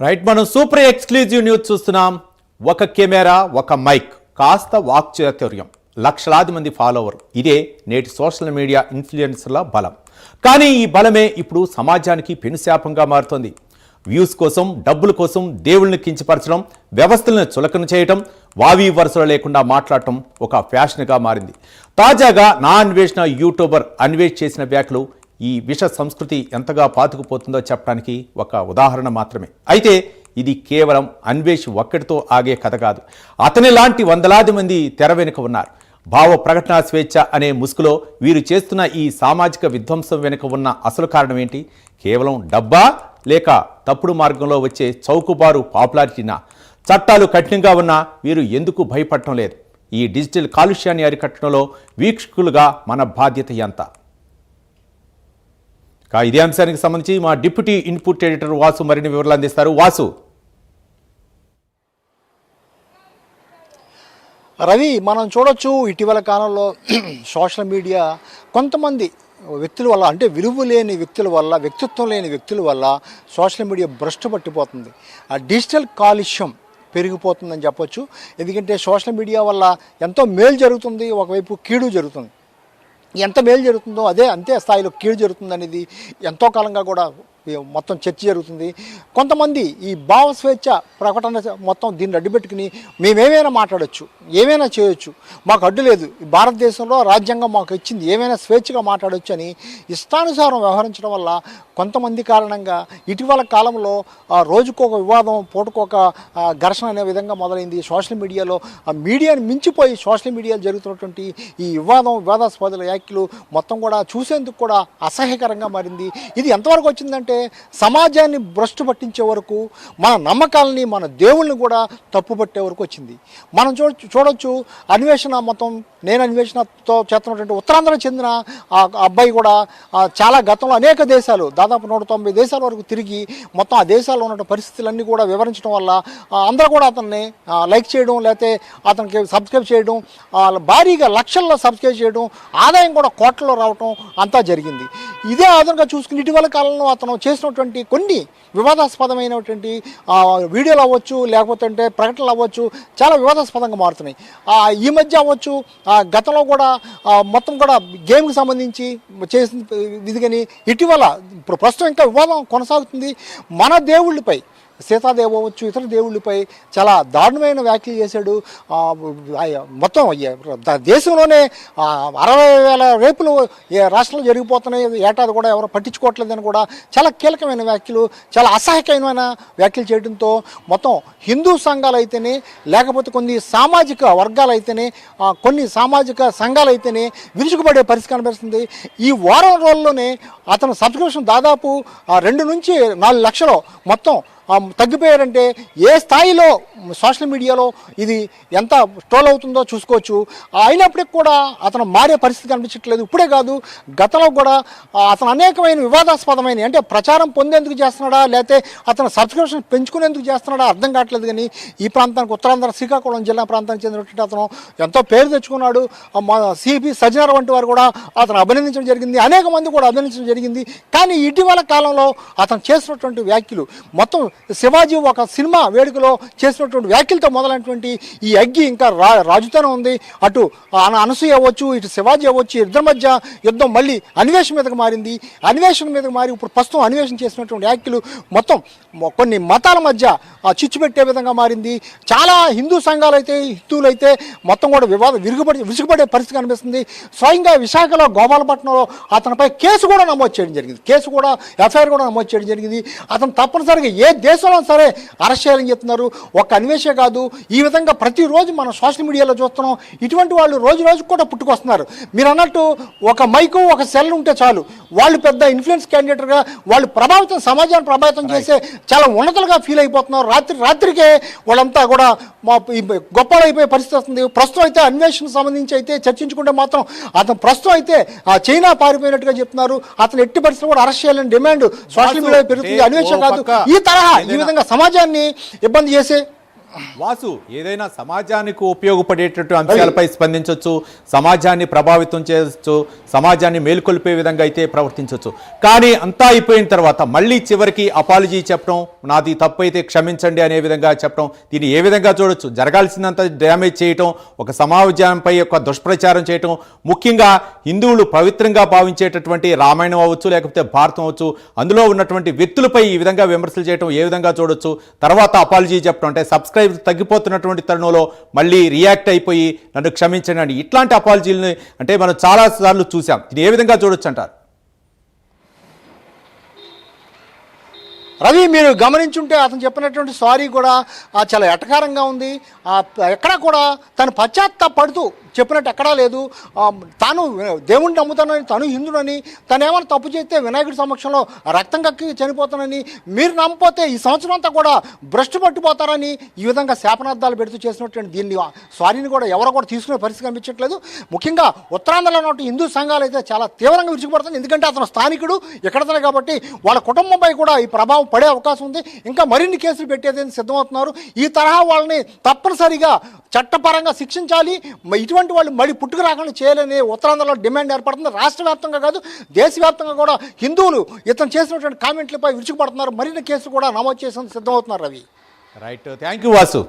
Right, మనం super exclusive news చూస్తున్నాం. ఒక కెమెరా, ఒక మైక్, కాస్త వాక్చాతుర్యం, లక్షలాది మంది ఫాలోవర్, ఇదే నేటి సోషల్ మీడియా ఇన్ఫ్లుయెన్సర్ల బలం. కానీ ఈ బలమే ఇప్పుడు సమాజానికి పెనుశాపంగా మారుతోంది. వ్యూస్ కోసం, డబ్బుల కోసం దేవుళ్ళని కించపరచడం, వ్యవస్థలను చులకన చేయటం, వావి వరుసలు లేకుండా మాట్లాడటం ఒక ఫ్యాషన్గా మారింది. తాజాగా నా అన్వేషణ యూట్యూబర్ అన్వేష్ చేసిన వ్యాఖ్యలు ఈ విష సంస్కృతి ఎంతగా పాతుకుపోతుందో చెప్పడానికి ఒక ఉదాహరణ మాత్రమే. అయితే ఇది కేవలం అన్వేష్ ఒక్కడితో ఆగే కథ కాదు. అతని లాంటి వందలాది మంది తెర వెనుక ఉన్నారు. భావ ప్రకటన స్వేచ్ఛ అనే ముసుగులో వీరు చేస్తున్న ఈ సామాజిక విధ్వంసం వెనుక ఉన్న అసలు కారణం ఏంటి? కేవలం డబ్బా, లేక తప్పుడు మార్గంలో వచ్చే చౌకబారు పాపులారిటీనా? చట్టాలు కఠినంగా ఉన్నా వీరు ఎందుకు భయపడటం లేదు? ఈ డిజిటల్ కాలుష్యాన్ని అరికట్టడంలో వీక్షకులుగా మన బాధ్యత ఎంత? ఇదే అంశానికి సంబంధించి మా డిప్యూటీ ఇన్పుట్ ఎడిటర్ వాసు మరిన్ని వివరాలు అందిస్తారు. వాసు. రవి, మనం చూడొచ్చు ఇటీవల కాలంలో సోషల్ మీడియా కొంతమంది వ్యక్తుల వల్ల, అంటే విలువ లేని వ్యక్తుల వల్ల, వ్యక్తిత్వం లేని వ్యక్తుల వల్ల సోషల్ మీడియా భ్రష్టు పట్టిపోతుంది. ఆ డిజిటల్ కాలుష్యం పెరిగిపోతుందని చెప్పొచ్చు. ఎందుకంటే సోషల్ మీడియా వల్ల ఎంతో మేలు జరుగుతుంది, ఒకవైపు కీడు జరుగుతుంది. ఎంత మేలు జరుగుతుందో అంతే స్థాయిలో కీడు జరుగుతుంది అనేది ఎంతో కాలంగా కూడా మొత్తం చర్చ జరుగుతుంది. కొంతమంది ఈ భావ స్వేచ్ఛ ప్రకటన మొత్తం దీన్ని అడ్డుపెట్టుకుని మేమేమైనా మాట్లాడచ్చు, ఏమైనా చేయొచ్చు, మాకు అడ్డు లేదు, భారతదేశంలో రాజ్యాంగం మాకు ఇచ్చింది, ఏమైనా స్వేచ్ఛగా మాట్లాడవచ్చు అని ఇష్టానుసారం వ్యవహరించడం వల్ల కొంతమంది కారణంగా ఇటీవల కాలంలో రోజుకొక వివాదం, పూటకొక ఘర్షణ అనే విధంగా మొదలైంది. సోషల్ మీడియాలో మీడియాని మించిపోయి సోషల్ మీడియాలో జరుగుతున్నటువంటి ఈ వివాదాస్పద వ్యాఖ్యలు మొత్తం కూడా చూసేందుకు కూడా అసహ్యకరంగా మారింది. ఇది ఎంతవరకు వచ్చిందంటే సమాజాన్ని భ్రష్టు పట్టించే వరకు, మన నమ్మకాలని, మన దేవుళ్ళని కూడా తప్పు పట్టే వరకు వచ్చింది. మనం చూడొచ్చు అన్వేషణ మొత్తం, నేను అన్వేషణతో చేస్తున్నటువంటి ఉత్తరాంధ్ర చెందిన ఆ అబ్బాయి కూడా చాలా గతంలో అనేక దేశాలు, దాదాపు 190 దేశాల వరకు తిరిగి మొత్తం ఆ దేశాల్లో ఉన్న పరిస్థితులన్నీ కూడా వివరించడం వల్ల అందరూ కూడా అతన్ని లైక్ చేయడం, లేకపోతే అతనికి సబ్స్క్రైబ్ చేయడం, భారీగా లక్షల్లో సబ్స్క్రైబ్ చేయడం, ఆదాయం కూడా కోట్లలో రావటం అంతా జరిగింది. ఇదే ఆధారంగా చూసుకుని ఇటీవల కాలంలో అతను చేసినటువంటి కొన్ని వివాదాస్పదమైనటువంటి వీడియోలు అవ్వచ్చు, లేకపోతే అంటే ప్రకటనలు అవ్వచ్చు, చాలా వివాదాస్పదంగా మారుతున్నాయి. ఈ మధ్య అవ్వచ్చు, గతంలో కూడా మొత్తం కూడా గేమ్కి సంబంధించి చేసిన ఇది. కానీ ఇటీవల ఇప్పుడు ప్రస్తుతం ఇంకా వివాదం కొనసాగుతుంది. మన దేవుళ్ళపై, సీతాదేవి అవ్వచ్చు, ఇతర దేవుళ్ళపై చాలా దారుణమైన వ్యాఖ్యలు చేశాడు. మొత్తం దేశంలోనే 60,000 రేపులు రాష్ట్రంలో జరిగిపోతున్నాయి, ఏటాది కూడా ఎవరు పట్టించుకోవట్లేదని కూడా చాలా కీలకమైన వ్యాఖ్యలు, చాలా అసహ్యకరమైన వ్యాఖ్యలు చేయడంతో మొత్తం హిందూ సంఘాలు అయితేనే, లేకపోతే కొన్ని సామాజిక వర్గాలు అయితేనే, కొన్ని సామాజిక సంఘాలు అయితేనే విరుచుకుపడే పరిస్థితి కనిపిస్తుంది. ఈ వారం రోజుల్లోనే అతను సబ్స్క్రిప్షన్ దాదాపు 2 నుంచి 4 లక్షలు మొత్తం తగ్గిపోయారంటే ఏ స్థాయిలో సోషల్ మీడియాలో ఇది ఎంత ట్రోల్ అవుతుందో చూసుకోవచ్చు. అయినప్పటికీ కూడా అతను మారే పరిస్థితి కనిపించట్లేదు. ఇప్పుడే కాదు, గతంలో కూడా అతను అనేకమైన వివాదాస్పదమైన, అంటే ప్రచారం పొందేందుకు చేస్తున్నాడా, లేకపోతే అతను సబ్స్క్రిప్షన్ పెంచుకునేందుకు చేస్తున్నాడా అర్థం కావట్లేదు. కానీ ఈ ప్రాంతానికి, ఉత్తరాంధ్ర శ్రీకాకుళం జిల్లా ప్రాంతానికి చెందినటువంటి అతను ఎంతో పేరు తెచ్చుకున్నాడు. సిపి సజ్జనార్ వంటి వారు కూడా అతను అభినందించడం జరిగింది, అనేక మంది కూడా అభినందించడం జరిగింది. కానీ ఇటీవల కాలంలో అతను చేసినటువంటి వ్యాఖ్యలు మొత్తం శివాజీ ఒక సినిమా వేడుకలో చేసినటువంటి వ్యాఖ్యలతో మొదలైనటువంటి ఈ అగ్గి ఇంకా రాజుతూనే ఉంది. అటు అనసూయ అవ్వచ్చు, ఇటు శివాజీ అవ్వచ్చు, ఇద్దరి మధ్య యుద్ధం మళ్ళీ అన్వేషణ మీదకి మారింది. అన్వేషణ మీదకి మారి ఇప్పుడు ప్రస్తుతం అన్వేషణ చేసినటువంటి వ్యాఖ్యలు మొత్తం కొన్ని మతాల మధ్య చిచ్చు పెట్టే విధంగా మారింది. చాలా హిందూ సంఘాలు అయితే, హిందువులు అయితే మొత్తం కూడా విసుగుపడే పరిస్థితి కనిపిస్తుంది. స్వయంగా విశాఖలో, గోపాలపట్నంలో అతనిపై కేసు కూడా నమోదు చేయడం జరిగింది. ఎఫ్ఐఆర్ కూడా నమోదు చేయడం జరిగింది. అతను తప్పనిసరిగా ఏ దేశంలో సరే అరెస్ట్ చేయాలని చెప్తున్నారు. ఒక అన్వేషణ కాదు, ఈ విధంగా ప్రతిరోజు మనం సోషల్ మీడియాలో చూస్తున్నాం. ఇటువంటి వాళ్ళు రోజు రోజుకు కూడా పుట్టుకొస్తున్నారు. మీరు అన్నట్టు ఒక మైకు, ఒక సెల్ ఉంటే చాలు, వాళ్ళు పెద్ద ఇన్ఫ్లుయెన్స్ క్యాండిడేట్గా వాళ్ళు సమాజాన్ని ప్రభావితం చేసే చాలా ఉన్నతులుగా ఫీల్ అయిపోతున్నారు. రాత్రికే వాళ్ళంతా కూడా గొప్పలు అయిపోయే పరిస్థితి వస్తుంది. ప్రస్తుతం అయితే అన్వేషణకు సంబంధించి అయితే చర్చించుకుంటే మాత్రం అతను ప్రస్తుతం అయితే చైనా పారిపోయినట్టుగా చెప్తున్నారు. అతను ఎట్టి పరిస్థితుల్లో కూడా అరెస్ట్ చేయాలని డిమాండ్ సోషల్ మీడియా పెరుగుతుంది. అన్వేషణ కాదు, ఈ విధంగా సమాజాన్ని ఇబ్బంది చేసే వాసు, ఏదైనా సమాజానికి ఉపయోగపడేటటువంటి అంశాలపై స్పందించవచ్చు, సమాజాన్ని ప్రభావితం చేయవచ్చు, సమాజాన్ని మేల్కొల్పే విధంగా అయితే ప్రవర్తించవచ్చు. కానీ అంతా అయిపోయిన తర్వాత మళ్ళీ చివరికి అపాలజీ చెప్పడం, నాది తప్పు అయితే క్షమించండి అనే విధంగా చెప్పడం, దీన్ని ఏ విధంగా చూడొచ్చు? జరగాల్సినంత డ్యామేజ్ చేయటం, ఒక సమాజంపై ఒక దుష్ప్రచారం చేయటం, ముఖ్యంగా హిందువులు పవిత్రంగా భావించేటటువంటి రామాయణం అవ్వచ్చు, లేకపోతే భారతం అవ్వచ్చు, అందులో ఉన్నటువంటి వ్యక్తులపై ఈ విధంగా విమర్శలు చేయటం ఏ విధంగా చూడొచ్చు? తర్వాత అపాలజీ చెప్పడం, అంటే సబ్స్క్రైబ్ తగ్గిపోతున్నటువంటి తరుణంలో మళ్ళీ రియాక్ట్ అయిపోయి నన్ను క్షమించండి అని ఇట్లాంటి అపాలజీలని అంటే మనం చాలా సార్లు చూసాం. ఇది ఏ విధంగా చూడొచ్చు అంటారు? రవి, మీరు గమనించుంటే అతను చెప్పినటువంటి సారీ కూడా చాలా ఎటకారంగా ఉంది. ఎక్కడా కూడా తను పశ్చాత్తాపడుతూ చెప్పినట్టు ఎక్కడా లేదు. తాను దేవుణ్ణి నమ్ముతానని, తను హిందుడని, తను ఏమైనా తప్పు చేస్తే వినాయకుడి సమక్షంలో రక్తం కక్కి చనిపోతానని, మీరు నమ్మపోతే ఈ సంవత్సరం అంతా కూడా భ్రష్టు పట్టిపోతారని ఈ విధంగా శాపనార్థాలు పెడుతూ చేసినటువంటి దీన్ని సారీని కూడా ఎవరు కూడా తీసుకునే పరిస్థితి కనిపించట్లేదు. ముఖ్యంగా ఉత్తరాంధ్రలో ఉన్న హిందూ సంఘాలు అయితే చాలా తీవ్రంగా విరుచుకుపడుతుంది. ఎందుకంటే అతను స్థానికుడు, ఎక్కడతనే కాబట్టి వాళ్ళ కుటుంబంపై కూడా ఈ ప్రభావం పడే అవకాశం ఉంది. ఇంకా మరిన్ని కేసులు పెట్టేది సిద్ధమవుతున్నారు. ఈ తరహా వాళ్ళని తప్పనిసరిగా చట్టపరంగా శిక్షించాలి. ఇటువంటి వాళ్ళు మళ్ళీ పుట్టుకు రాకుండా చేయాలని ఉత్తరాంధ్రలో డిమాండ్ ఏర్పడుతుంది. రాష్ట్ర వ్యాప్తంగా కాదు, దేశవ్యాప్తంగా కూడా హిందువులు ఇతను చేసినటువంటి కామెంట్లపై విరుచుకుపడుతున్నారు. మరిన్ని కేసులు కూడా నమోదు చేసేందుకు సిద్ధమవుతున్నారు. Ravi, right, thank you Vasu.